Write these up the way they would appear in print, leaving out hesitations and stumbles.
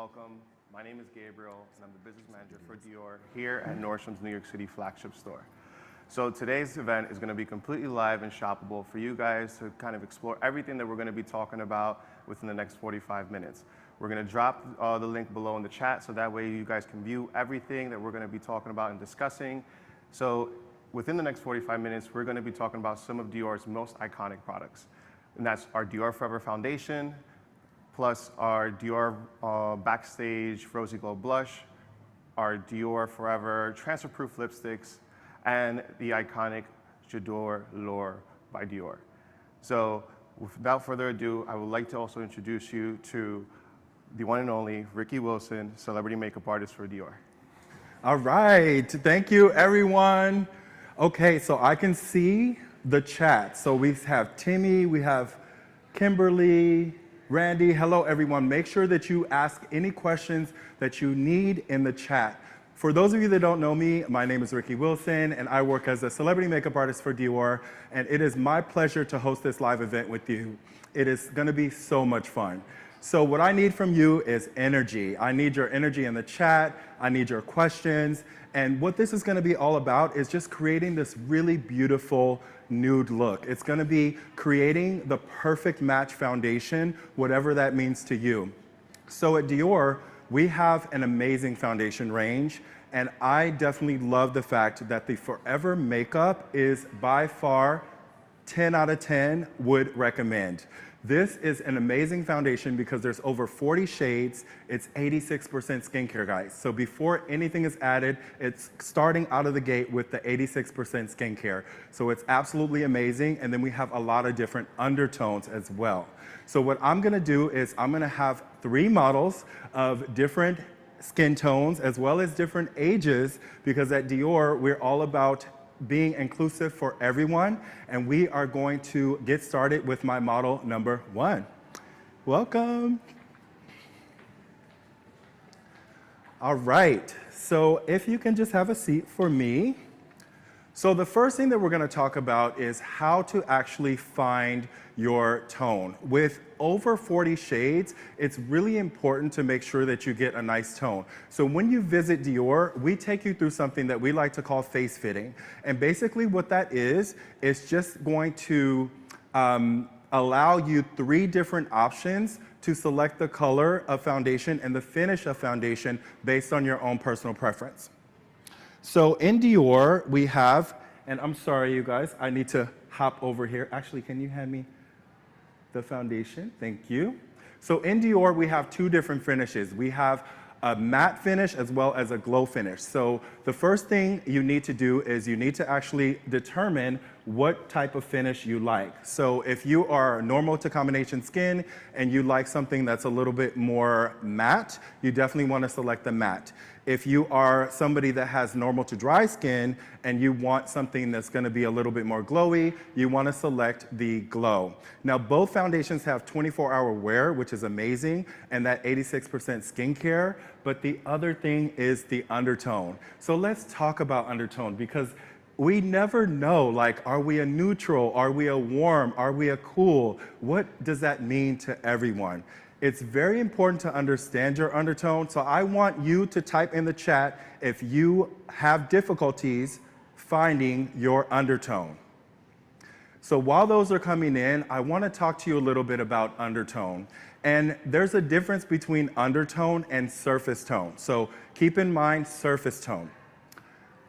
welcome. My name is Gabriel, and I'm the business manager for DIOR here at Nordstrom's New York City flagship store. So today's event is going to be completely live and shoppable for you guys to kind of explore everything that we're going to be talking about within the next 45 minutes. We're going to drop the link below in the chat so that way you guys can view everything that we're going to be talking about and discussing. So within the next 45 minutes, we're going to be talking about some of DIOR's most iconic products. And that's our DIOR Forever Foundation, plus our DIOR Backstage Rosy Glow Blush, our DIOR Forever Transfer-Proof Lipsticks, and the iconic J'adore L'Or by DIOR. So without further ado, I would like to also introduce you to the one and only Ricky Wilson, celebrity makeup artist for DIOR. All right, thank you everyone. Okay, so I can see the chat. So we have Timmy, we have Kimberly, Randy. Hello everyone. Make sure that you ask any questions that you need in the chat. For those of you that don't know me, my name is Ricky Wilson and I work as a celebrity makeup artist for DIOR, and it is my pleasure to host this live event with you. It is going to be so much fun. So what I need from you is energy. I need your energy in the chat. I need your questions. And what this is going to be all about is just creating this really beautiful nude look. It's going to be creating the perfect match foundation, whatever that means to you. So at DIOR, we have an amazing foundation range, and I definitely love the fact that the Forever makeup is by far 10 out of 10 would recommend. This is an amazing foundation because there's over 40 shades. It's 86% skincare, guys. So before anything is added, it's starting out of the gate with the 86% skincare. So it's absolutely amazing. And then we have a lot of different undertones as well. So what I'm gonna do is I'm gonna have 3 models of different skin tones as well as different ages, because at DIOR, we're all about being inclusive for everyone, and we are going to get started with my model number 1. Welcome. All right, so if you can just have a seat for me. So the first thing that we're going to talk about is how to actually find your tone. With over 40 shades, it's really important to make sure that you get a nice tone. So when you visit DIOR, we take you through something that we like to call face fitting. And basically what that is just going to allow you 3 different options to select the color of foundation and the finish of foundation based on your own personal preference. So in DIOR, we have, and I'm sorry, you guys, I need to hop over here. Actually, can you hand me the foundation? Thank you. So in DIOR, we have 2 different finishes. We have a matte finish as well as a glow finish. So the first thing you need to do is you need to actually determine what type of finish you like. So if you are normal to combination skin and you like something that's a little bit more matte, you definitely want to select the matte. If you are somebody that has normal to dry skin and you want something that's going to be a little bit more glowy, you want to select the glow. Now, both foundations have 24-hour wear, which is amazing, and that 86% skincare, but the other thing is the undertone. So let's talk about undertone, because we never know, like, are we a neutral? Are we a warm? Are we a cool? What does that mean to everyone? It's very important to understand your undertone, so I want you to type in the chat if you have difficulties finding your undertone. So while those are coming in, I want to talk to you a little bit about undertone. And there's a difference between undertone and surface tone. So keep in mind surface tone.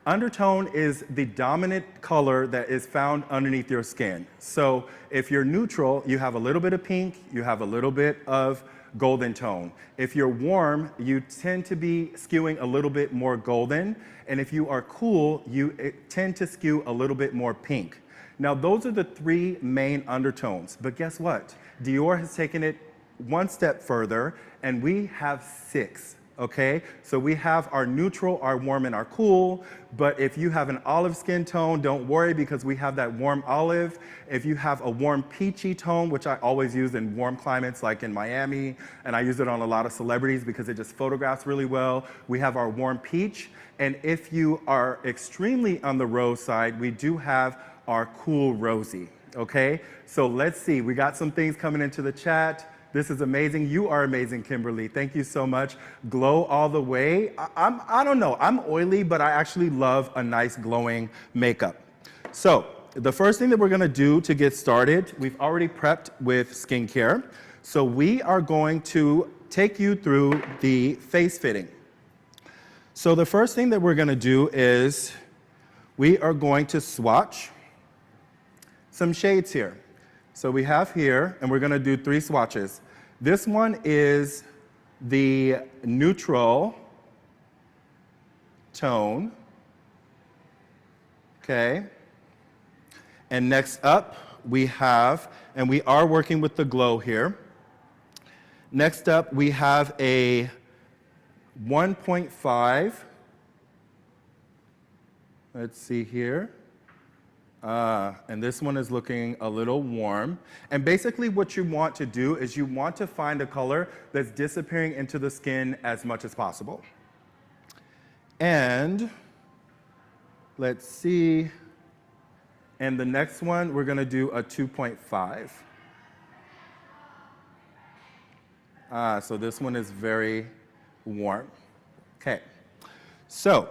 Undertone is the dominant color that is found underneath your skin. So if you're neutral, you have a little bit of pink, you have a little bit of golden tone. If you're warm, you tend to be skewing a little bit more golden. And if you are cool, you tend to skew a little bit more pink. Now, those are the 3 main undertones. But guess what? DIOR has taken it one step further, and we have 6. Okay, so we have our neutral, our warm, and our cool, but if you have an olive skin tone, don't worry because we have that warm olive. If you have a warm peachy tone, which I always use in warm climates like in Miami, and I use it on a lot of celebrities because it just photographs really well, we have our warm peach. And if you are extremely on the rose side, we do have our cool rosy, okay? So let's see, we got some things coming into the chat. This is amazing. You are amazing, Kimberly. Thank you so much. Glow all the way. I don't know. I'm oily, but I actually love a nice glowing makeup. So the first thing that we're going to do to get started, we've already prepped with skincare. So we are going to take you through the face fitting. So the first thing that we're going to do is we are going to swatch some shades here. So we have here, and we're going to do 3 swatches. This one is the neutral tone. Okay. And next up, we have, and we are working with the glow here. Next up, we have a 1.5. Let's see here. And this one is looking a little warm. And basically what you want to do is you want to find a color that's disappearing into the skin as much as possible. And let's see. And the next one, we're going to do a 2.5. So this one is very warm. Okay. So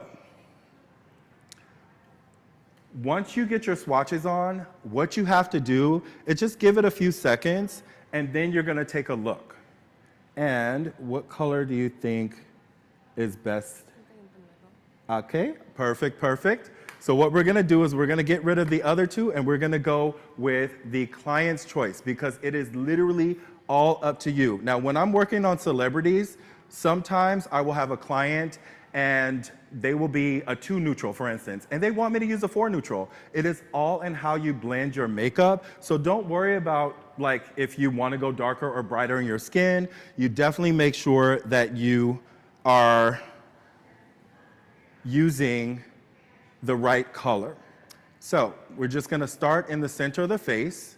once you get your swatches on, what you have to do is just give it a few seconds, and then you're going to take a look. And what color do you think is best? Okay, perfect, perfect. So what we're going to do is we're going to get rid of the other 2, and we're going to go with the client's choice, because it is literally all up to you. Now, when I'm working on celebrities, sometimes I will have a client and they will be a 2 neutral, for instance, and they want me to use a 4 neutral. It is all in how you blend your makeup. So don't worry about like if you want to go darker or brighter in your skin. You definitely make sure that you are using the right color. So we're just going to start in the center of the face.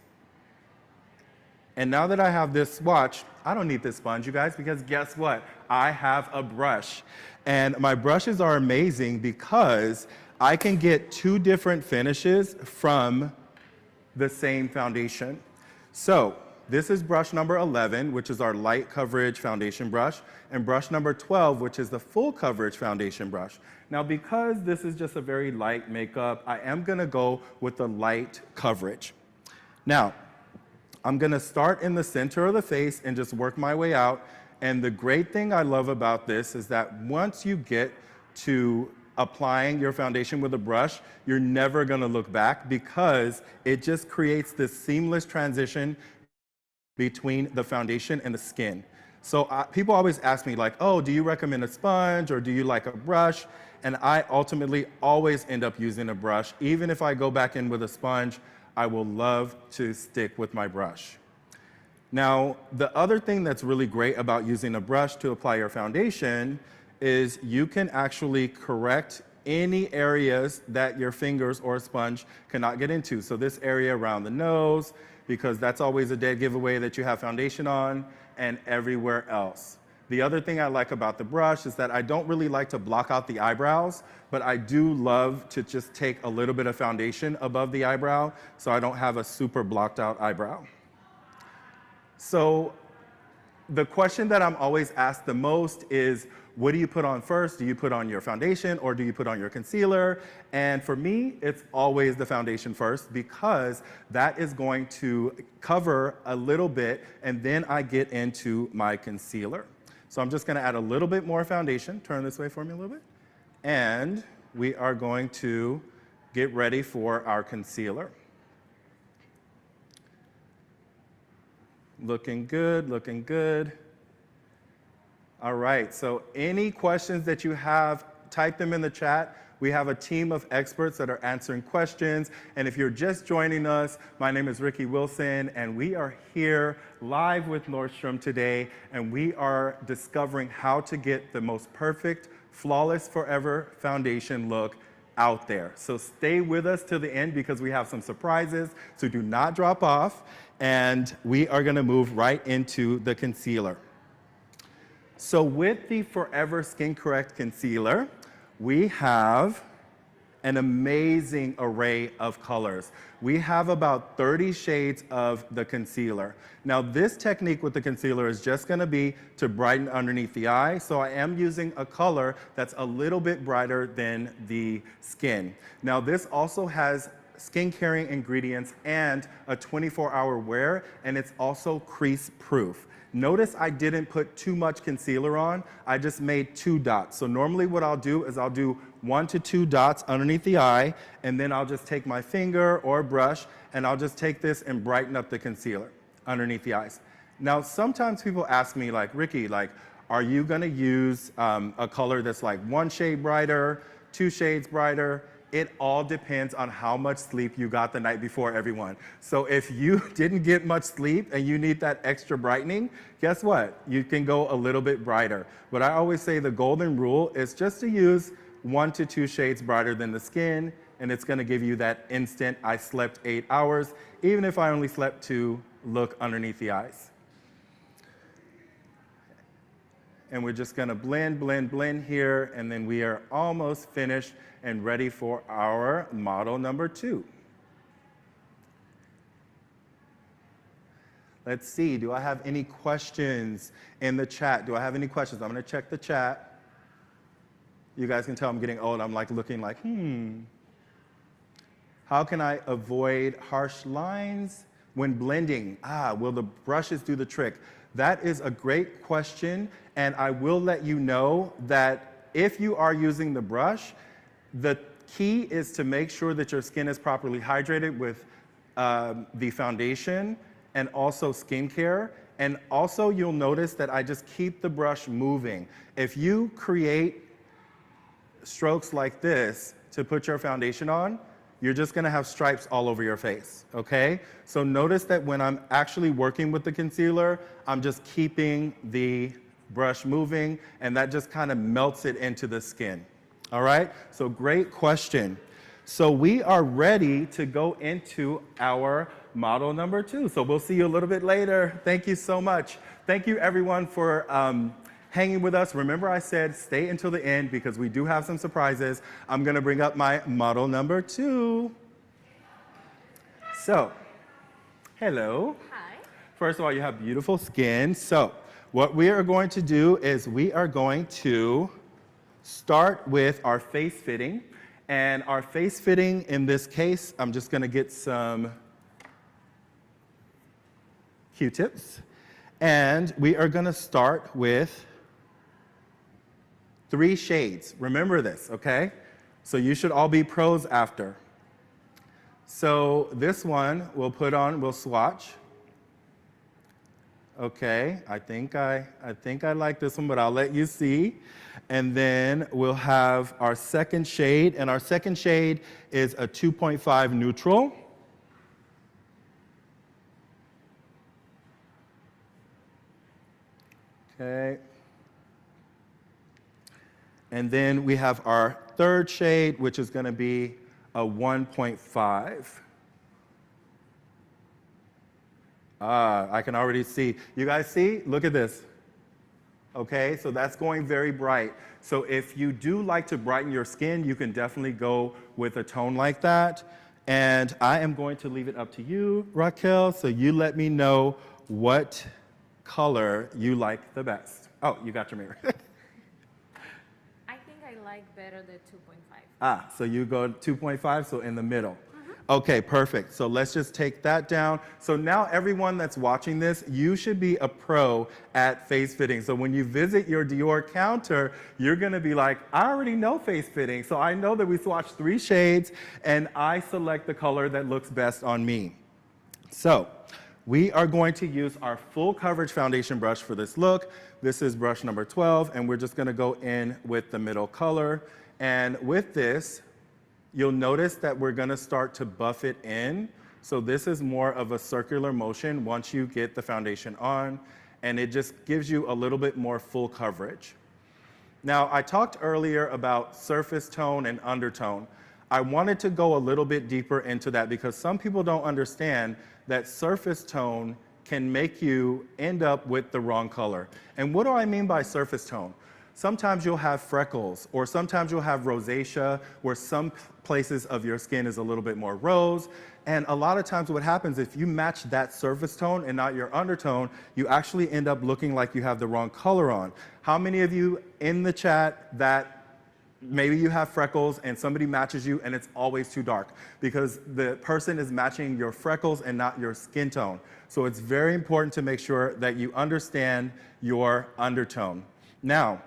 And now that I have this swatch, I don't need this sponge, you guys, because guess what? I have a brush. And my brushes are amazing because I can get 2 different finishes from the same foundation. So this is brush number 11, which is our light coverage foundation brush, and brush number 12, which is the full coverage foundation brush. Now, because this is just a very light makeup, I am going to go with the light coverage. Now, I'm going to start in the center of the face and just work my way out. And the great thing I love about this is that once you get to applying your foundation with a brush, you're never going to look back, because it just creates this seamless transition between the foundation and the skin. So people always ask me like, oh, do you recommend a sponge or do you like a brush? And I ultimately always end up using a brush. Even if I go back in with a sponge, I will love to stick with my brush. Now, the other thing that's really great about using a brush to apply your foundation is you can actually correct any areas that your fingers or a sponge cannot get into. So this area around the nose, because that's always a dead giveaway that you have foundation on, and everywhere else. The other thing I like about the brush is that I don't really like to block out the eyebrows, but I do love to just take a little bit of foundation above the eyebrow so I don't have a super blocked out eyebrow. So the question that I'm always asked the most is, what do you put on first? Do you put on your foundation or do you put on your concealer? And for me, it's always the foundation first, because that is going to cover a little bit, and then I get into my concealer. So I'm just going to add a little bit more foundation. Turn this way for me a little bit. And we are going to get ready for our concealer. Looking good, looking good. All right, so any questions that you have, type them in the chat. We have a team of experts that are answering questions. And if you're just joining us, my name is Ricky Wilson, and we are here live with Nordstrom today, and we are discovering how to get the most perfect, flawless forever foundation look out there. So stay with us to the end, because we have some surprises, so do not drop off. And we are gonna move right into the concealer. So with the Forever Skin Correct Concealer, we have an amazing array of colors. We have about 30 shades of the concealer. Now this technique with the concealer is just gonna be to brighten underneath the eye, so I am using a color that's a little bit brighter than the skin. Now this also has skin-caring ingredients and a 24-hour wear, and it's also crease-proof. Notice I didn't put too much concealer on, I just made 2 dots. So normally what I'll do is I'll do 1 to 2 dots underneath the eye, and then I'll just take my finger or brush, and I'll just take this and brighten up the concealer underneath the eyes. Now sometimes people ask me like, Ricky, like, are you gonna use a color that's like 1 shade brighter, 2 shades brighter? It all depends on how much sleep you got the night before, everyone. So if you didn't get much sleep and you need that extra brightening, guess what? You can go a little bit brighter. But I always say the golden rule is just to use 1 to 2 shades brighter than the skin, and it's gonna give you that instant, I slept 8 hours, even if I only slept 2, look underneath the eyes. And we're just gonna blend, blend, blend here, and then we are almost finished and ready for our model number 2. Let's see, do I have any questions in the chat? Do I have any questions? I'm gonna check the chat. You guys can tell I'm getting old. I'm like looking like, How can I avoid harsh lines when blending? Will the brushes do the trick? That is a great question, and I will let you know that if you are using the brush, the key is to make sure that your skin is properly hydrated with the foundation and also skincare. And also you'll notice that I just keep the brush moving. If you create strokes like this to put your foundation on, you're just gonna have stripes all over your face, okay? So notice that when I'm actually working with the concealer, I'm just keeping the brush moving, and that just kind of melts it into the skin. All right, so great question. So we are ready to go into our model number 2. So we'll see you a little bit later. Thank you so much. Thank you everyone for hanging with us. Remember I said stay until the end because we do have some surprises. I'm gonna bring up my model number 2. So, hello. Hi. First of all, you have beautiful skin. So what we are going to do is we are going to start with our face fitting. And our face fitting in this case, I'm just gonna get some Q-tips. And we are gonna start with 3 shades. Remember this, okay? So you should all be pros after. So this one we'll put on, we'll swatch. Okay, I think I like this one, but I'll let you see. And then we'll have our second shade, and our second shade is a 2.5 neutral. Okay. And then we have our third shade, which is gonna be a 1.5. I can already see. You guys see? Look at this. Okay, so that's going very bright. So if you do like to brighten your skin, you can definitely go with a tone like that. And I am going to leave it up to you, Raquel, so you let me know what color you like the best. Oh, you got your mirror. I think I like better the 2.5. So you go 2.5, so in the middle. Okay, perfect. So let's just take that down. So now everyone that's watching this, you should be a pro at face fitting. So when you visit your DIOR counter, you're gonna be like, I already know face fitting. So I know that we swatched 3 shades and I select the color that looks best on me. So we are going to use our full coverage foundation brush for this look. This is brush number 12, and we're just gonna go in with the middle color. And with this, you'll notice that we're gonna start to buff it in. So this is more of a circular motion once you get the foundation on, and it just gives you a little bit more full coverage. Now, I talked earlier about surface tone and undertone. I wanted to go a little bit deeper into that because some people don't understand that surface tone can make you end up with the wrong color. And what do I mean by surface tone? sometimes you'll have freckles, or sometimes you'll have rosacea, where some places of your skin is a little bit more rose. And a lot of times what happens, if you match that surface tone and not your undertone, you actually end up looking like you have the wrong color on. How many of you in the chat that maybe you have freckles and somebody matches you and it's always too dark? Because the person is matching your freckles and not your skin tone. So it's very important to make sure that you understand your undertone. Now,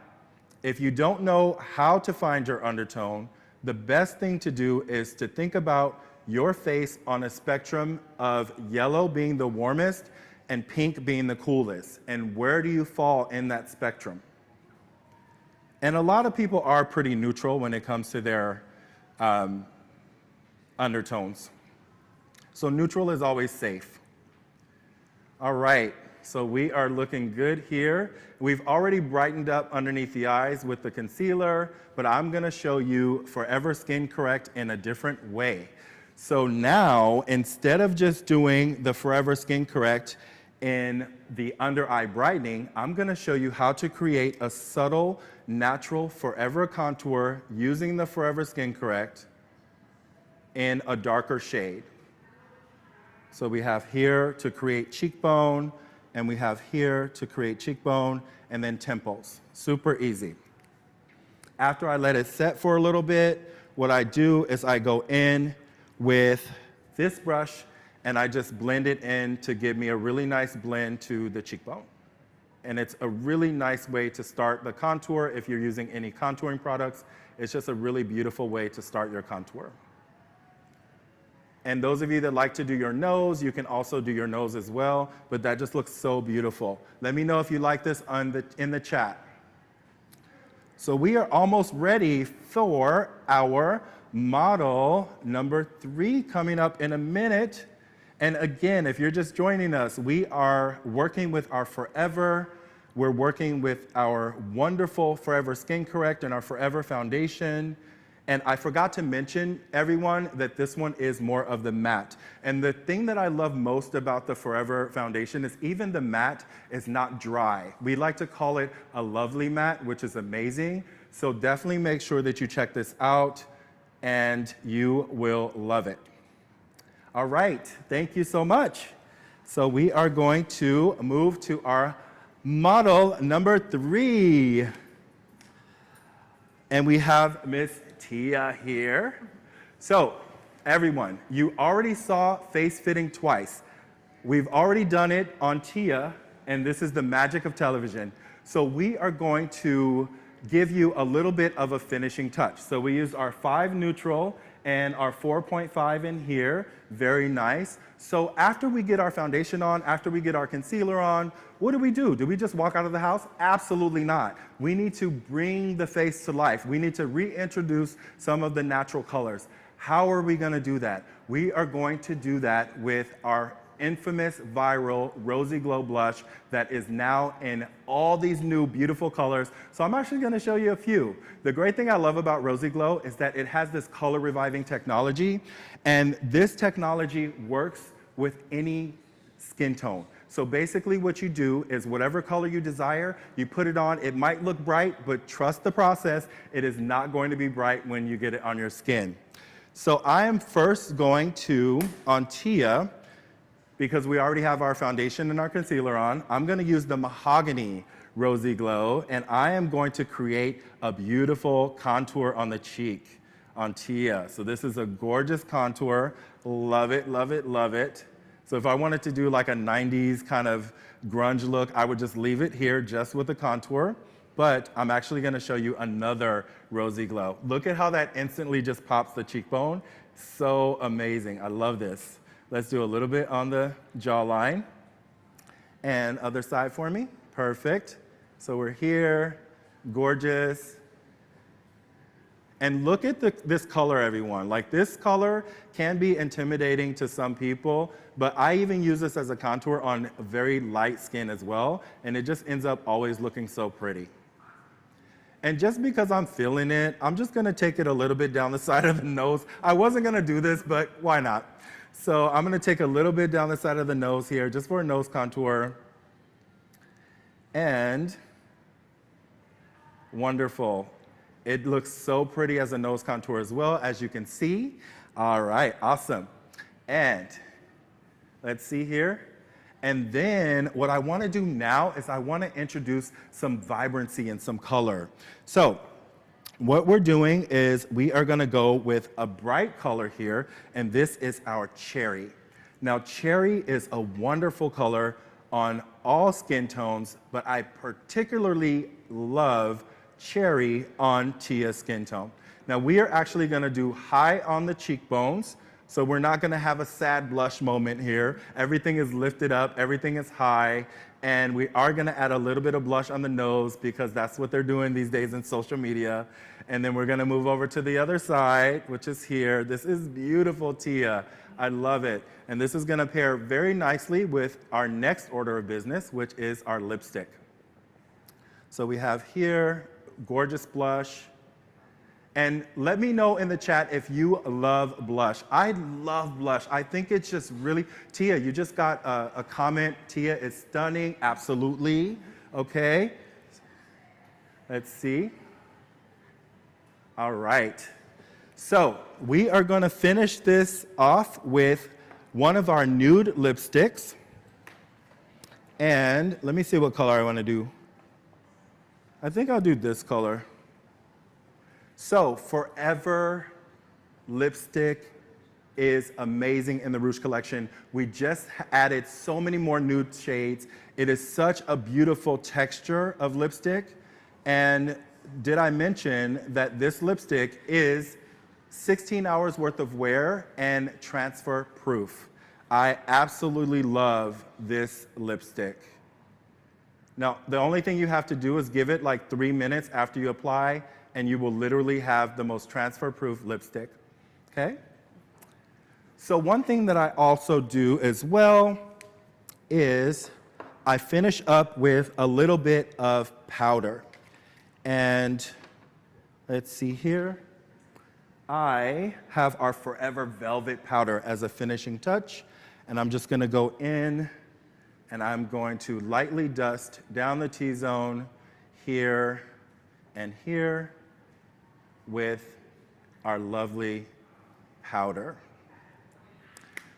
if you don't know how to find your undertone, the best thing to do is to think about your face on a spectrum of yellow being the warmest and pink being the coolest. And where do you fall in that spectrum? And a lot of people are pretty neutral when it comes to their undertones. So neutral is always safe. All right, so we are looking good here. We've already brightened up underneath the eyes with the concealer, but I'm gonna show you Forever Skin Correct in a different way. So now, instead of just doing the Forever Skin Correct in the under eye brightening, I'm gonna show you how to create a subtle, natural forever contour using the Forever Skin Correct in a darker shade. So we have here to create cheekbone, and we have here to create cheekbone, and then temples. Super easy. After I let it set for a little bit, what I do is I go in with this brush and I just blend it in to give me a really nice blend to the cheekbone. And it's a really nice way to start the contour if you're using any contouring products. It's just a really beautiful way to start your contour. And those of you that like to do your nose, you can also do your nose as well, but that just looks so beautiful. Let me know if you like this in the chat. So we are almost ready for our model number 3 coming up in a minute. And again, if you're just joining us, we are working with our Forever. We're working with our wonderful Forever Skin Correct and our Forever Foundation. And I forgot to mention, everyone, that this one is more of the matte. And the thing that I love most about the Forever Foundation is even the matte is not dry. We like to call it a lovely matte, which is amazing. So definitely make sure that you check this out, and you will love it. All right, thank you so much. So we are going to move to our model number 3. And we have Miss Tia here. So everyone, you already saw face fitting twice. We've already done it on Tia, and this is the magic of television. So we are going to give you a little bit of a finishing touch. So we used our 5 neutral and our 4.5 in here. Very nice. So after we get our foundation on, after we get our concealer on, what do? Do we just walk out of the house? Absolutely not. We need to bring the face to life. We need to reintroduce some of the natural colors. How are we gonna do that? We are going to do that with our infamous viral Rosy Glow blush that is now in all these new beautiful colors. So I'm actually gonna show you a few. The great thing I love about Rosy Glow is that it has this color reviving technology, and this technology works with any skin tone. So basically what you do is whatever color you desire, you put it on. It might look bright, but trust the process. It is not going to be bright when you get it on your skin. So I am first going to, on Tia, because we already have our foundation and our concealer on, I'm gonna use the Mahogany Rosy Glow, and I am going to create a beautiful contour on the cheek on Tia. So this is a gorgeous contour. Love it, love it, love it. So if I wanted to do like a 90s kind of grunge look, I would just leave it here just with the contour. But I'm actually gonna show you another Rosy Glow. Look at how that instantly just pops the cheekbone. So amazing, I love this. Let's do a little bit on the jawline. And other side for me, perfect. So we're here, gorgeous. And look at this color, everyone. Like, this color can be intimidating to some people, but I even use this as a contour on very light skin as well, and it just ends up always looking so pretty. And just because I'm feeling it, I'm just gonna take it a little bit down the side of the nose. I wasn't gonna do this, but why not? So I'm gonna take a little bit down the side of the nose here, just for a nose contour. And Wonderful. It looks so pretty as a nose contour as well, as you can see. All right, awesome. And let's see here. And then what I want to do now is I want to introduce some vibrancy and some color. So what we're doing is we are going to go with a bright color here, and this is our cherry. Now, cherry is a wonderful color on all skin tones, but I particularly love cherry on Tia's skin tone. Now, we are actually going to do high on the cheekbones. So we're not going to have a sad blush moment here. Everything is lifted up, everything is high, and we are going to add a little bit of blush on the nose because that's what they're doing these days in social media. And then we're going to move over to the other side, which is here. This is beautiful, Tia. I love it. And this is going to pair very nicely with our next order of business, which is our lipstick. So we have here, gorgeous blush. And let me know in the chat if you love blush. I love blush. I think it's just really, Tia, you just got a comment. Tia is stunning, absolutely. Okay, let's see. All right, so we are gonna finish this off with one of our nude lipsticks. And let me see what color I wanna do. I think I'll do this color. So Forever lipstick is amazing in the Rouge collection. We just added so many more nude shades. It is such a beautiful texture of lipstick. And did I mention that this lipstick is 16 hours worth of wear and transfer proof? I absolutely love this lipstick. Now, the only thing you have to do is give it like 3 minutes after you apply, and you will literally have the most transfer-proof lipstick, okay? So one thing that I also do as well is I finish up with a little bit of powder. And let's see here. I have our Forever Velvet powder as a finishing touch, and I'm just gonna go in and I'm going to lightly dust down the T-zone here and here with our lovely powder.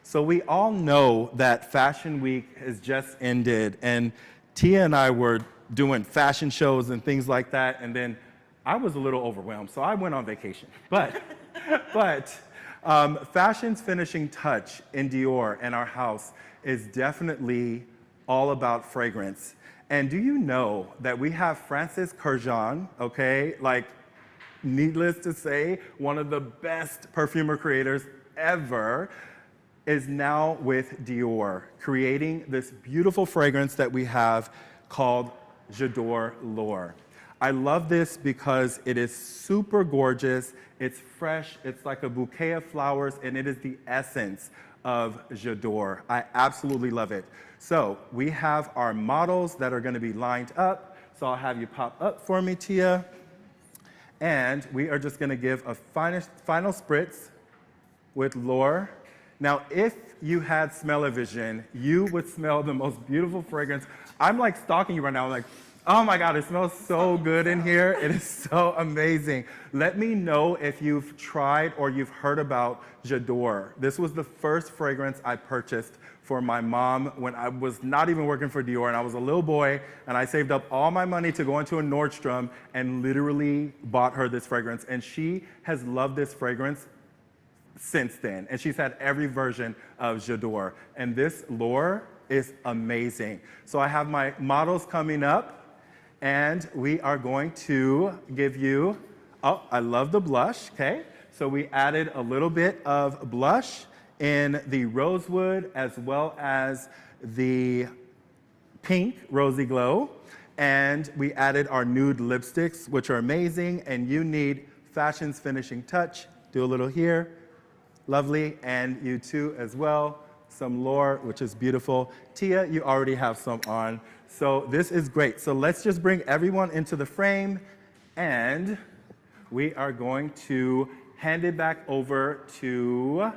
So we all know that Fashion Week has just ended, and Tia and I were doing fashion shows and things like that, and then I was a little overwhelmed, so I went on vacation. But fashion's finishing touch in DIOR and our house is definitely all about fragrance. And do you know that we have Francis Kurjan, okay? Like, needless to say, one of the best perfumer creators ever, is now with DIOR, creating this beautiful fragrance that we have called J'adore L'Or. I love this because it is super gorgeous, it's fresh, it's like a bouquet of flowers, and it is the essence of J'adore. I absolutely love it. So we have our models that are gonna be lined up, so I'll have you pop up for me, Tia. And we are just gonna give a final spritz with L'Or. Now, if you had smell-o-vision, you would smell the most beautiful fragrance. I'm like stalking you right now, like, oh my God, it smells so good in here. It is so amazing. Let me know if you've tried or you've heard about J'adore. This was the first fragrance I purchased for my mom when I was not even working for DIOR, and I was a little boy, and I saved up all my money to go into a Nordstrom and literally bought her this fragrance. And she has loved this fragrance since then, and she's had every version of J'adore. And this L'Or is amazing. So I have my models coming up, and we are going to give you, oh, I love the blush, okay? So we added a little bit of blush in the rosewood as well as the pink rosy glow. And we added our nude lipsticks, which are amazing, and you need fashion's finishing touch. Do a little here, lovely, and you too as well. Some L'Or, which is beautiful. Tia, you already have some on. So this is great. So let's just bring everyone into the frame, and we are going to hand it back over to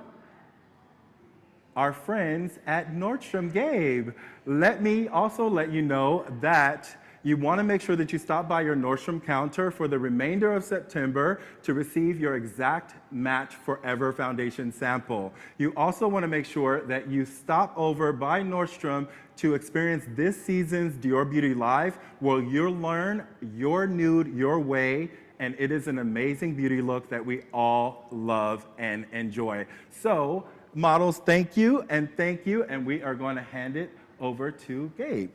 our friends at Nordstrom. Gabe, let me also let you know that You want to make sure that you stop by your Nordstrom counter for the remainder of September to receive your exact match Forever Foundation sample. You also want to make sure that you stop over by Nordstrom to experience this season's Dior Beauty Live, where you'll learn your nude your way, and it is an amazing beauty look that we all love and enjoy. So, models, thank you, and we are going to hand it over to Gabe.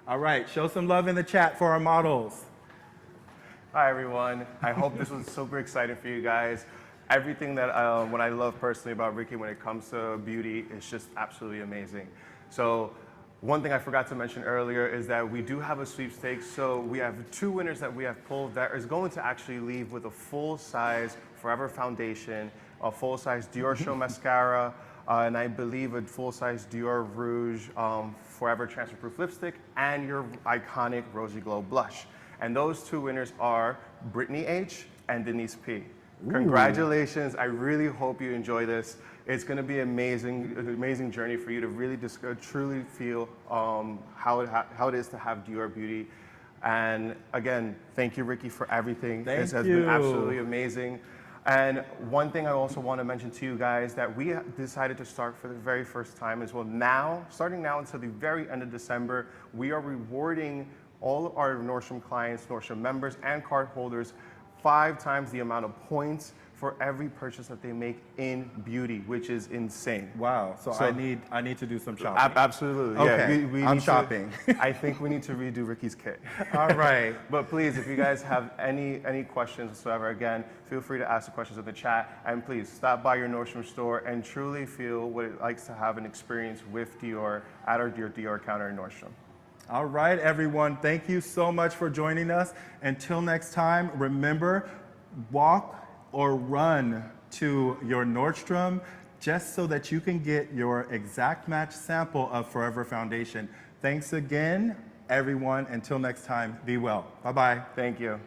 All right, show some love in the chat for our models. Hi, everyone. I hope this was super exciting for you guys. Everything that what I love personally about Ricky when it comes to beauty is just absolutely amazing. So one thing I forgot to mention earlier is that we do have a sweepstakes. So we have 2 winners that we have pulled that is going to actually leave with a full-size Forever Foundation, a full-size Dior Show Mascara, and I believe a full-size Dior Rouge Forever Transfer Proof Lipstick, and your iconic Rosy Glow Blush. And those 2 winners are Brittany H. and Denise P. Ooh. Congratulations. I really hope you enjoy this. It's going to be an amazing journey for you to really just truly feel how it is to have Dior Beauty. And again, thank you, Ricky, for everything. This has been absolutely amazing. And one thing I also want to mention to you guys that we decided to start for the very first time is, well, now, starting now until the very end of December, we are rewarding all of our Nordstrom clients, Nordstrom members, and card holders 5 times the amount of points for every purchase that they make in beauty, which is insane. Wow, so I need to do some shopping. Absolutely, okay. Yeah. We I'm need shopping. I think we need to redo Ricky's kit. All right. But please, if you guys have any questions whatsoever, again, feel free to ask the questions in the chat, and please stop by your Nordstrom store and truly feel what it likes to have an experience with Dior at our Dior counter in Nordstrom. All right, everyone, thank you so much for joining us. Until next time, remember, walk or run to your Nordstrom just so that you can get your exact match sample of Forever Foundation. Thanks again, everyone. Until next time, be well. Bye-bye. Thank you.